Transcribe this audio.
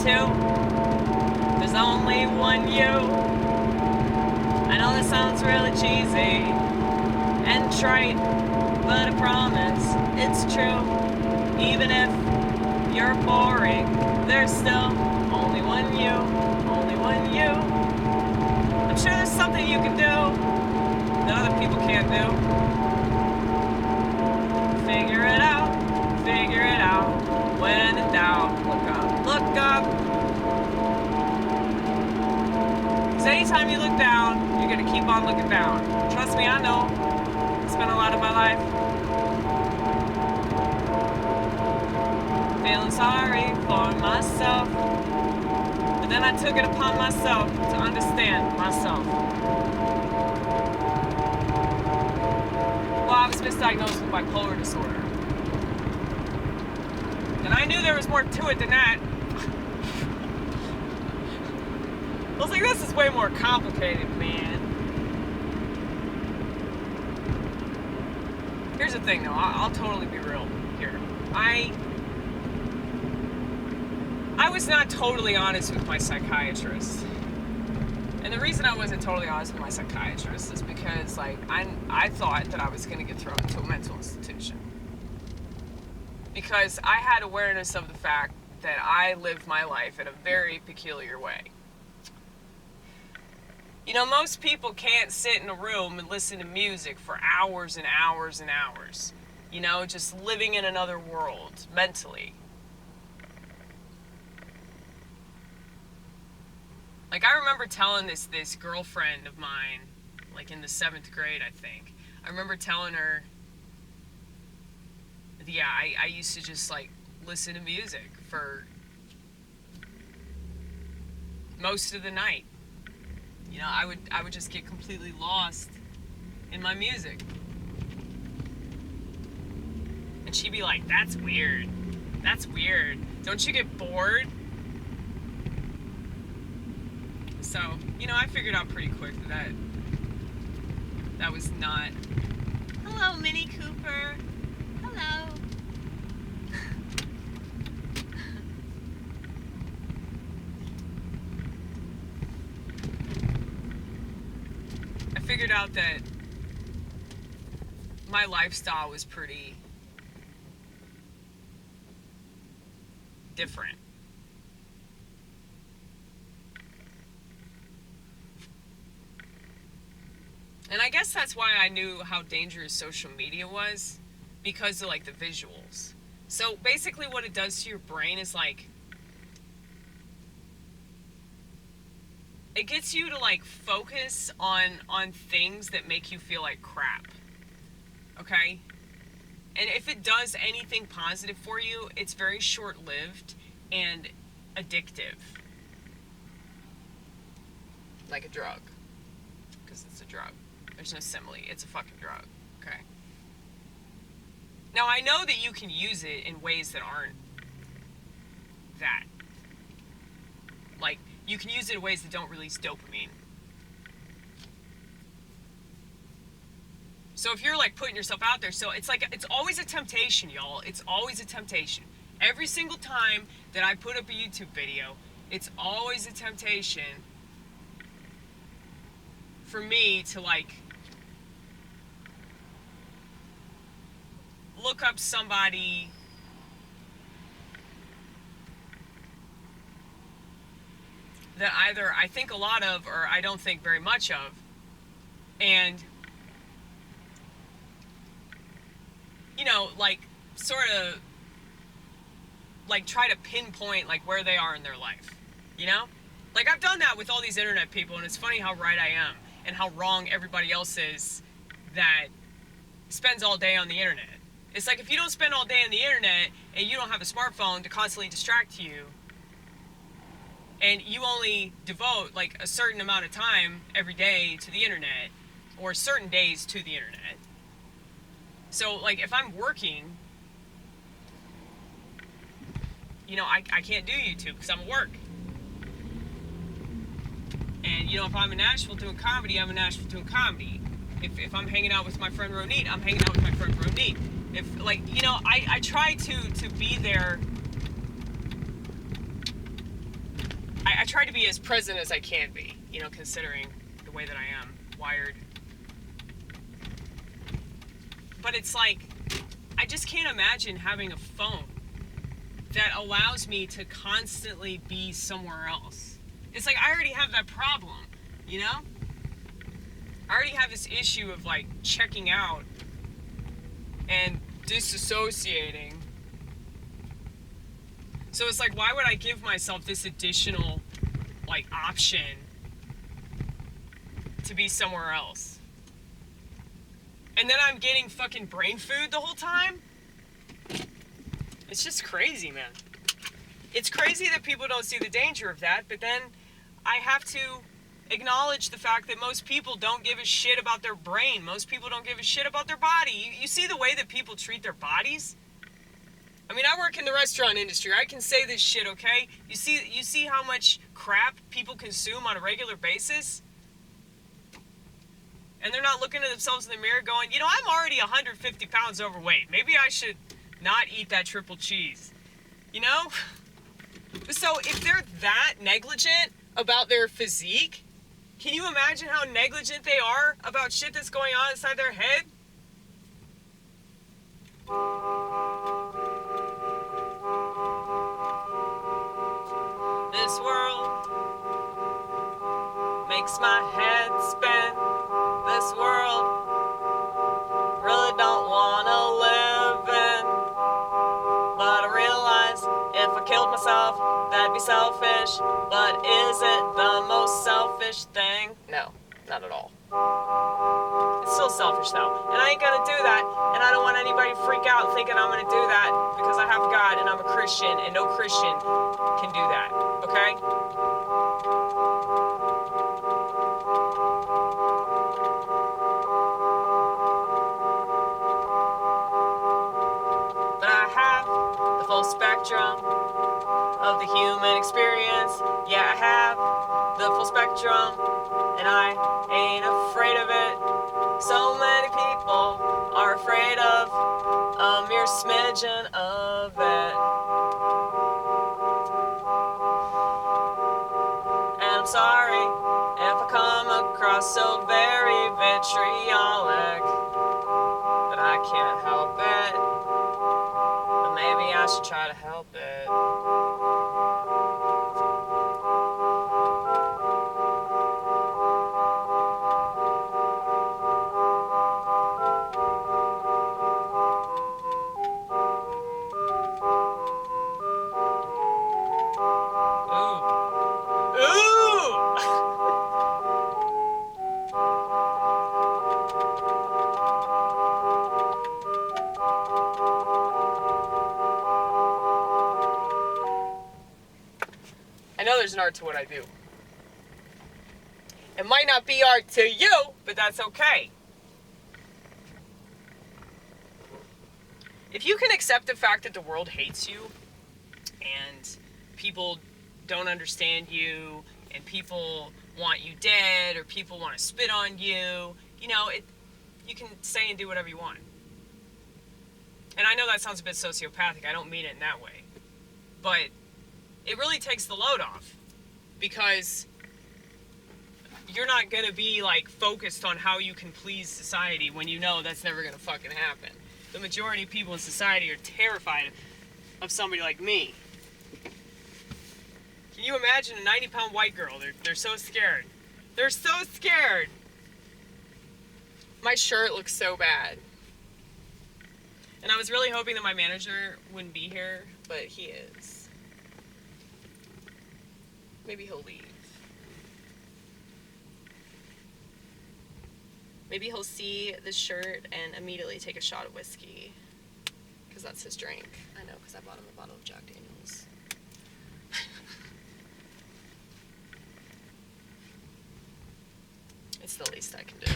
two. There's only one you. I know this sounds really cheesy and trite, but I promise it's true. Even if you're boring, there's still only one you, only one you. I'm sure there's something you can do that other people can't do. Figure it out, figure it out. When in doubt, look up, look up. Because anytime you look down, you're going to keep on looking down. Trust me, I know. I spent a lot of my life feeling sorry for myself. But then I took it upon myself to understand myself. Well, I was misdiagnosed with bipolar disorder. And I knew there was more to it than that. I was like, this is way more complicated, man. Here's the thing, though. I'll totally be real here. I was not totally honest with my psychiatrist. And the reason I wasn't totally honest with my psychiatrist is because, like, I thought that I was going to get thrown into a mental institution. Because I had awareness of the fact that I lived my life in a very peculiar way. You know, most people can't sit in a room and listen to music for hours and hours and hours. You know, just living in another world, mentally. Like, I remember telling this girlfriend of mine, like in the 7th grade, I think. I remember telling her, yeah, I used to just, like, listen to music for most of the night. You know, I would just get completely lost in my music. And she'd be like, that's weird. That's weird. Don't you get bored? So, you know, I figured out pretty quick that was not... Hello, Minnie Cooper. Hello. I figured out that my lifestyle was pretty different. And I guess that's why I knew how dangerous social media was, because of, like, the visuals. So basically what it does to your brain is, like, it gets you to, like, focus on things that make you feel like crap. Okay? And if it does anything positive for you, it's very short-lived and addictive. Like a drug. Because it's a drug. There's no simile. It's a fucking drug. Okay? Now, I know that you can use it in ways that aren't that. Like, you can use it in ways that don't release dopamine. So if you're, like, putting yourself out there, so it's like, it's always a temptation, y'all. It's always a temptation. Every single time that I put up a YouTube video, it's always a temptation for me to, like, look up somebody that either I think a lot of or I don't think very much of, and, you know, like, sort of, like, try to pinpoint, like, where they are in their life, you know? Like, I've done that with all these internet people, and it's funny how right I am and how wrong everybody else is that spends all day on the internet. It's like, if you don't spend all day on the internet and you don't have a smartphone to constantly distract you, and you only devote, like, a certain amount of time every day to the internet, or certain days to the internet. So, like, if I'm working, you know, I can't do YouTube because I'm at work. And, you know, if I'm in Nashville doing comedy, I'm in Nashville doing comedy. If I'm hanging out with my friend Ronit, I'm hanging out with my friend Ronit. If, like, you know, I try to be there I try to be as present as I can be, you know, considering the way that I am wired. But it's like, I just can't imagine having a phone that allows me to constantly be somewhere else. It's like, I already have that problem, you know? I already have this issue of like checking out and disassociating. So it's like, why would I give myself this additional like option to be somewhere else? And then I'm getting fucking brain food the whole time? It's just crazy, man. It's crazy that people don't see the danger of that, but then I have to acknowledge the fact that most people don't give a shit about their brain. Most people don't give a shit about their body. You see the way that people treat their bodies? I mean, I work in the restaurant industry. I can say this shit, okay? You see how much crap people consume on a regular basis? And they're not looking at themselves in the mirror going, you know, I'm already 150 pounds overweight. Maybe I should not eat that triple cheese. You know? So if they're that negligent about their physique, can you imagine how negligent they are about shit that's going on inside their head? This world makes my head spin. This world really don't wanna live in. But I realize if I killed myself, that'd be selfish. But is it the most selfish thing? No, not at all. It's still selfish though. And I ain't gonna do that. And I don't want anybody to freak out thinking I'm gonna do that because I have God and I'm a Christian and no Christian can do that. Okay? But I have the full spectrum of the human experience. Yeah, I have the full spectrum, and I ain't afraid of it. So many people are afraid of a mere smidgen of it. And I'm sorry if I come across so very vitriolic, but I can't help it. But maybe I should try to help it. I know there's an art to what I do. It might not be art to you, but that's okay. If you can accept the fact that the world hates you, and people don't understand you, and people want you dead, or people want to spit on you, you know, you can say and do whatever you want. And I know that sounds a bit sociopathic. I don't mean it in that way. But it really takes the load off, because you're not going to be like focused on how you can please society when you know that's never going to fucking happen. The majority of people in society are terrified of somebody like me. Can you imagine a 90-pound white girl? They're so scared. They're so scared. My shirt looks so bad. And I was really hoping that my manager wouldn't be here, but he is. Maybe he'll leave. Maybe he'll see this shirt and immediately take a shot of whiskey. Because that's his drink. I know, because I bought him a bottle of Jack Daniels. It's the least I can do.